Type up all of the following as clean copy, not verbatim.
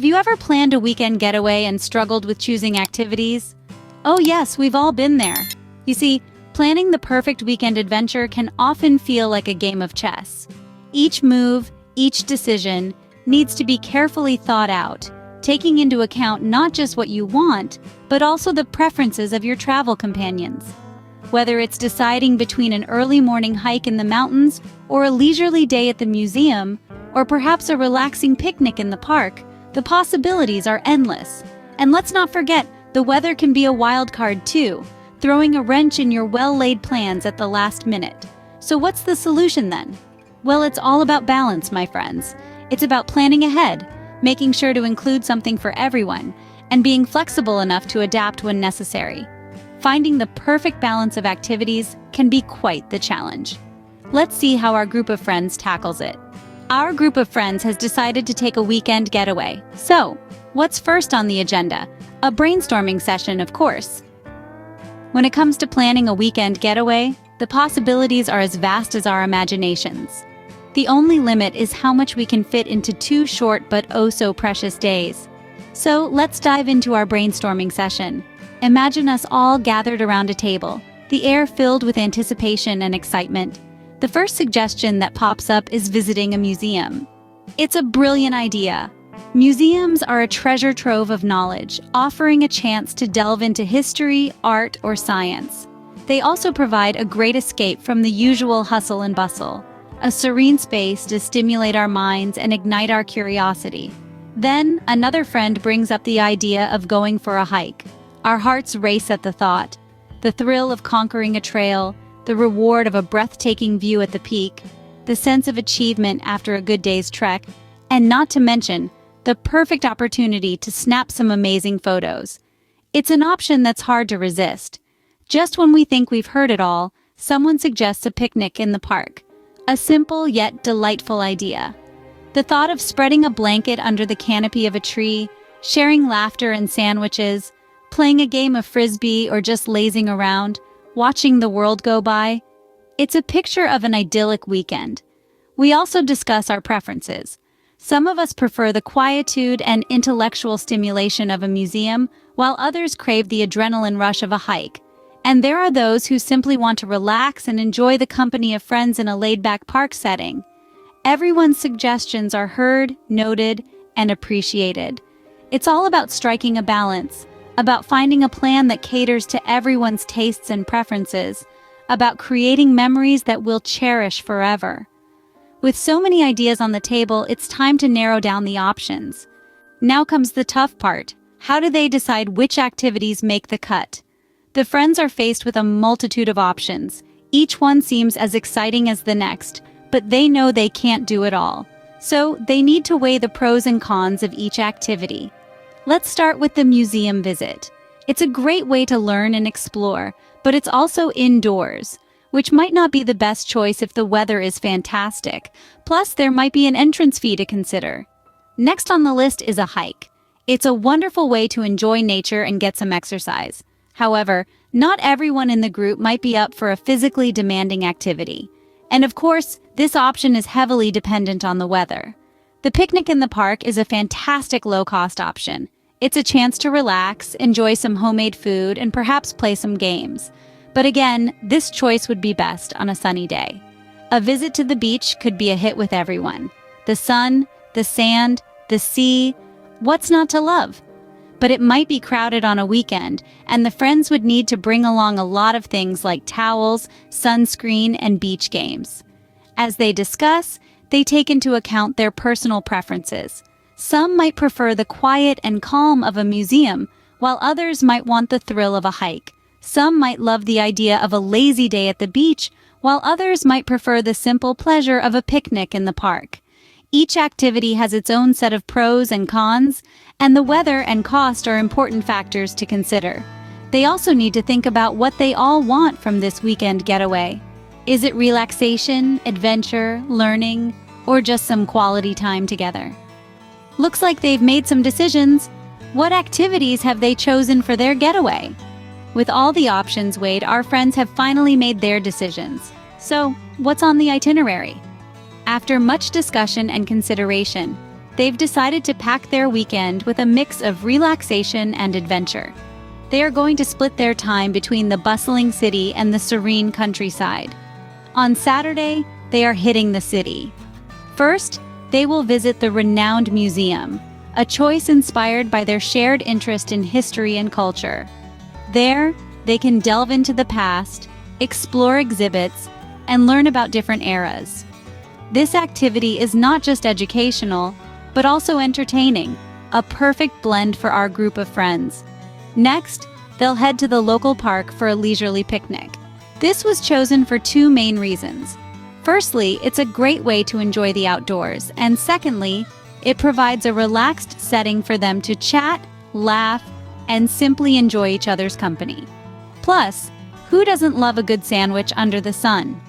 Have you ever planned a weekend getaway and struggled with choosing activities? Oh yes, we've all been there. You see, planning the perfect weekend adventure can often feel like a game of chess. Each move, each decision, needs to be carefully thought out, taking into account not just what you want, but also the preferences of your travel companions. Whether it's deciding between an early morning hike in the mountains or a leisurely day at the museum, or perhaps a relaxing picnic in the park, the possibilities are endless. And let's not forget, the weather can be a wild card too, throwing a wrench in your well-laid plans at the last minute. So what's the solution then? Well, it's all about balance, my friends. It's about planning ahead, making sure to include something for everyone, and being flexible enough to adapt when necessary. Finding the perfect balance of activities can be quite the challenge. Let's see how our group of friends tackles it. Our group of friends has decided to take a weekend getaway. So, what's first on the agenda? A brainstorming session, of course. When it comes to planning a weekend getaway, the possibilities are as vast as our imaginations. The only limit is how much we can fit into 2 short but oh so precious days. So, let's dive into our brainstorming session. Imagine us all gathered around a table, the air filled with anticipation and excitement. The first suggestion that pops up is visiting a museum. It's a brilliant idea. Museums are a treasure trove of knowledge, offering a chance to delve into history, art, or science. They also provide a great escape from the usual hustle and bustle, a serene space to stimulate our minds and ignite our curiosity. Then, another friend brings up the idea of going for a hike. Our hearts race at the thought. The thrill of conquering a trail, the reward of a breathtaking view at the peak, the sense of achievement after a good day's trek, and not to mention, the perfect opportunity to snap some amazing photos. It's an option that's hard to resist. Just when we think we've heard it all, someone suggests a picnic in the park. A simple yet delightful idea. The thought of spreading a blanket under the canopy of a tree, sharing laughter and sandwiches, playing a game of frisbee or just lazing around, watching the world go by. It's a picture of an idyllic weekend. We also discuss our preferences. Some of us prefer the quietude and intellectual stimulation of a museum, while others crave the adrenaline rush of a hike. And there are those who simply want to relax and enjoy the company of friends in a laid-back park setting. Everyone's suggestions are heard, noted, and appreciated. It's all about striking a balance, about finding a plan that caters to everyone's tastes and preferences, about creating memories that we'll cherish forever. With so many ideas on the table, it's time to narrow down the options. Now comes the tough part. How do they decide which activities make the cut? The friends are faced with a multitude of options. Each one seems as exciting as the next, but they know they can't do it all. So they need to weigh the pros and cons of each activity. Let's start with the museum visit. It's a great way to learn and explore, but it's also indoors, which might not be the best choice if the weather is fantastic. Plus, there might be an entrance fee to consider. Next on the list is a hike. It's a wonderful way to enjoy nature and get some exercise. However, not everyone in the group might be up for a physically demanding activity. And of course, this option is heavily dependent on the weather. The picnic in the park is a fantastic low-cost option. It's a chance to relax, enjoy some homemade food, and perhaps play some games. But again, this choice would be best on a sunny day. A visit to the beach could be a hit with everyone. The sun, the sand, the sea, what's not to love? But it might be crowded on a weekend, and the friends would need to bring along a lot of things like towels, sunscreen, and beach games. As they discuss, they take into account their personal preferences. Some might prefer the quiet and calm of a museum, while others might want the thrill of a hike. Some might love the idea of a lazy day at the beach, while others might prefer the simple pleasure of a picnic in the park. Each activity has its own set of pros and cons, and the weather and cost are important factors to consider. They also need to think about what they all want from this weekend getaway. Is it relaxation, adventure, learning, or just some quality time together? Looks like they've made some decisions. What activities have they chosen for their getaway? With all the options weighed, our friends have finally made their decisions. So, what's on the itinerary? After much discussion and consideration, they've decided to pack their weekend with a mix of relaxation and adventure. They are going to split their time between the bustling city and the serene countryside. On Saturday, they are hitting the city. First, they will visit the renowned museum, a choice inspired by their shared interest in history and culture. There, they can delve into the past, explore exhibits, and learn about different eras. This activity is not just educational, but also entertaining, a perfect blend for our group of friends. Next, they'll head to the local park for a leisurely picnic. This was chosen for two main reasons. Firstly, it's a great way to enjoy the outdoors, and secondly, it provides a relaxed setting for them to chat, laugh, and simply enjoy each other's company. Plus, who doesn't love a good sandwich under the sun?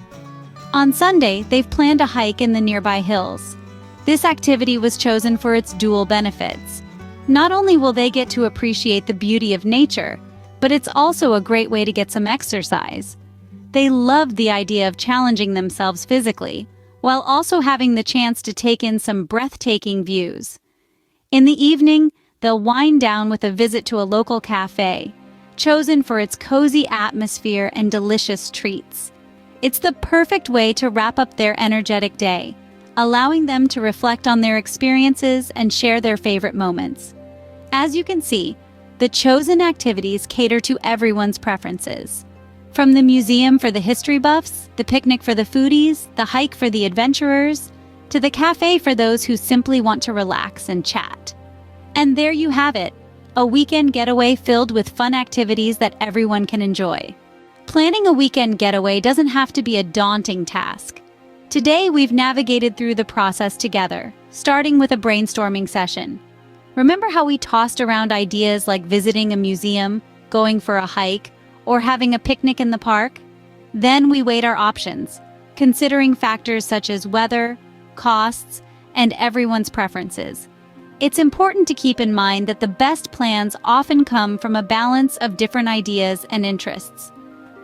On Sunday, they've planned a hike in the nearby hills. This activity was chosen for its dual benefits. Not only will they get to appreciate the beauty of nature, but it's also a great way to get some exercise. They loved the idea of challenging themselves physically, while also having the chance to take in some breathtaking views. In the evening, they'll wind down with a visit to a local cafe, chosen for its cozy atmosphere and delicious treats. It's the perfect way to wrap up their energetic day, allowing them to reflect on their experiences and share their favorite moments. As you can see, the chosen activities cater to everyone's preferences. From the museum for the history buffs, the picnic for the foodies, the hike for the adventurers, to the cafe for those who simply want to relax and chat. And there you have it, a weekend getaway filled with fun activities that everyone can enjoy. Planning a weekend getaway doesn't have to be a daunting task. Today, we've navigated through the process together, starting with a brainstorming session. Remember how we tossed around ideas like visiting a museum, going for a hike, or having a picnic in the park? Then we weighed our options, considering factors such as weather, costs, and everyone's preferences. It's important to keep in mind that the best plans often come from a balance of different ideas and interests.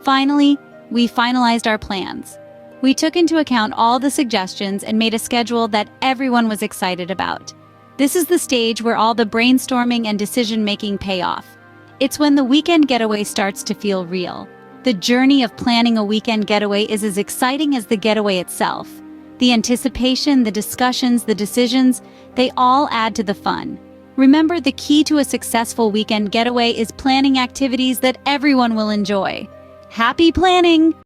Finally, we finalized our plans. We took into account all the suggestions and made a schedule that everyone was excited about. This is the stage where all the brainstorming and decision-making pay off. It's when the weekend getaway starts to feel real. The journey of planning a weekend getaway is as exciting as the getaway itself. The anticipation, the discussions, the decisions, they all add to the fun. Remember, the key to a successful weekend getaway is planning activities that everyone will enjoy. Happy planning!